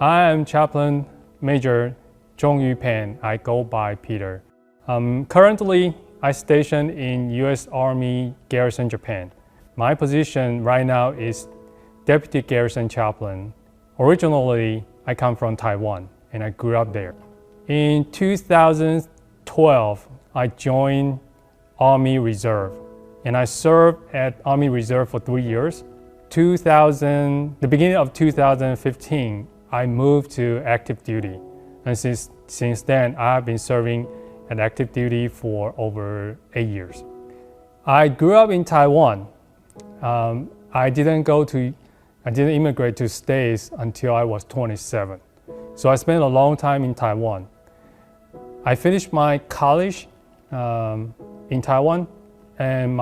I am Chaplain Major Tsungyu P. I go by Peter. Currently, I stationed in U.S. Army Garrison Japan. My position right now is Deputy Garrison Chaplain. Originally, I come from Taiwan and I grew up there. In 2012, I joined Army Reserve and I served at Army Reserve for 3 years. The beginning of 2015, I moved to active duty. And since then, I've been serving at active duty for over 8 years. I grew up in Taiwan. I didn't immigrate to States until I was 27. So I spent a long time in Taiwan. I finished my college in Taiwan, and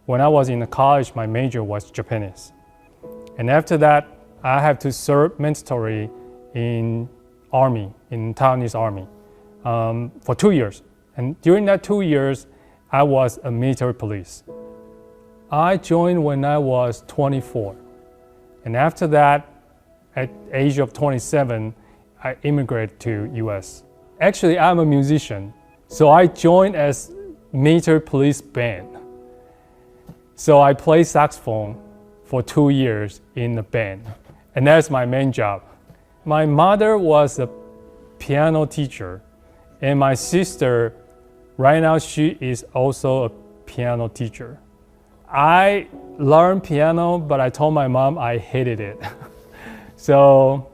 when I was in the college, my major was Japanese. And after that, I had to serve mandatory in Taiwanese Army for 2 years. And during that 2 years, I was a military police. I joined when I was 24. And after that, at the age of 27, I immigrated to US. Actually, I'm a musician. So I joined as military police band. So I played saxophone for 2 years in the band. And that's my main job. My mother was a piano teacher. And my sister, right now, she is also a piano teacher. I learned piano, but I told my mom I hated it. So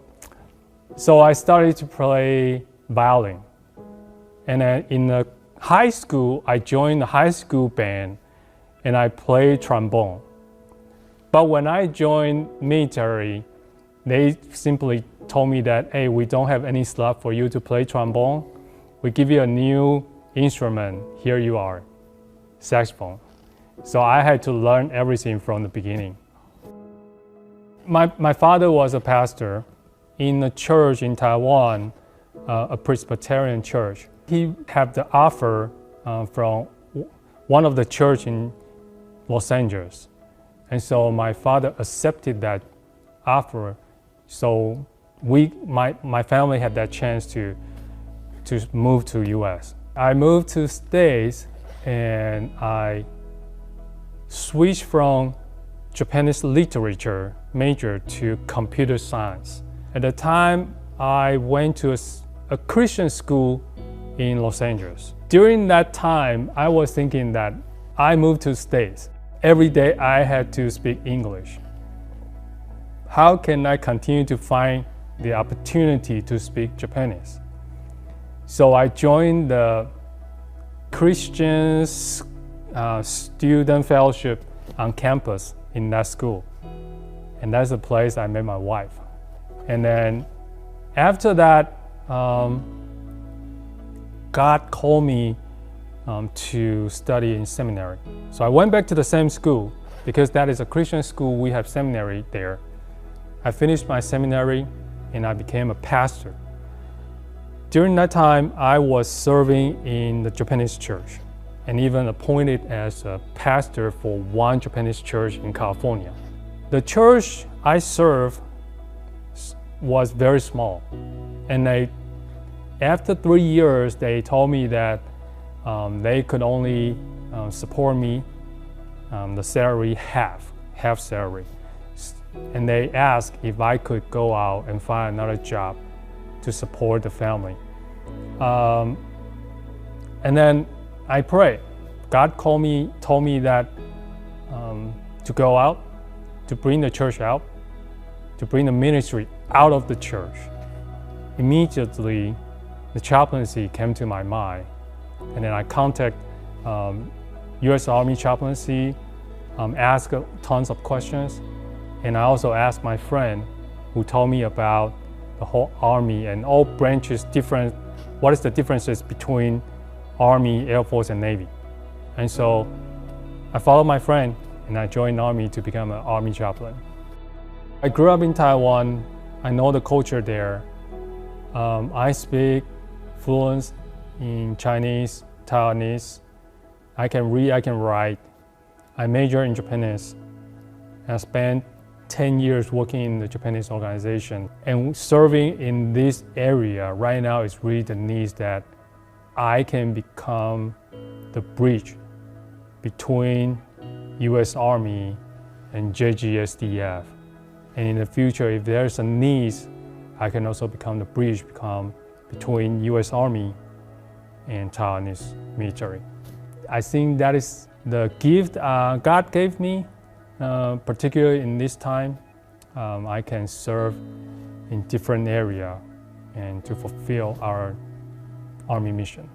I started to play violin. And then in the high school, I joined the high school band and I played trombone. But when I joined military, they simply told me that, hey, we don't have any slot for you to play trombone. We give you a new instrument. Here you are, saxophone. So I had to learn everything from the beginning. My father was a pastor in a church in Taiwan, a Presbyterian church. He had the offer from one of the church in Los Angeles. And so my father accepted that offer. So my family had that chance to move to US. I moved to States and I switched from Japanese literature major to computer science. At the time, I went to a Christian school in Los Angeles. During that time, I was thinking that I moved to States. Every day I had to speak English. How can I continue to find the opportunity to speak Japanese? So I joined the Christian student fellowship on campus in that school. And that's the place I met my wife. And then after that, God called me to study in seminary. So I went back to the same school because that is a Christian school. We have seminary there. I finished my seminary and I became a pastor. During that time, I was serving in the Japanese church and even appointed as a pastor for one Japanese church in California. The church I served was very small. And after 3 years, they told me that they could only support me the salary half salary. And they asked if I could go out and find another job to support the family. And then I prayed. God told me that to go out, to bring the church out, to bring the ministry out of the church. Immediately, the chaplaincy came to my mind. And then I contacted U.S. Army chaplaincy, asked tons of questions. And I also asked my friend who told me about the whole Army and all branches what is the differences between Army, Air Force, and Navy. And so I followed my friend and I joined Army to become an Army chaplain. I grew up in Taiwan. I know the culture there. I speak fluent in Chinese, Taiwanese. I can read, I can write. I major in Japanese. I spent 10 years working in the Japanese organization and serving in this area right now is really the needs that I can become the bridge between US Army and JGSDF. And in the future, if there's a need, I can also become the bridge between US Army and Taiwanese military. I think that is the gift God gave me, particularly in this time. I can serve in different areas and to fulfill our Army mission.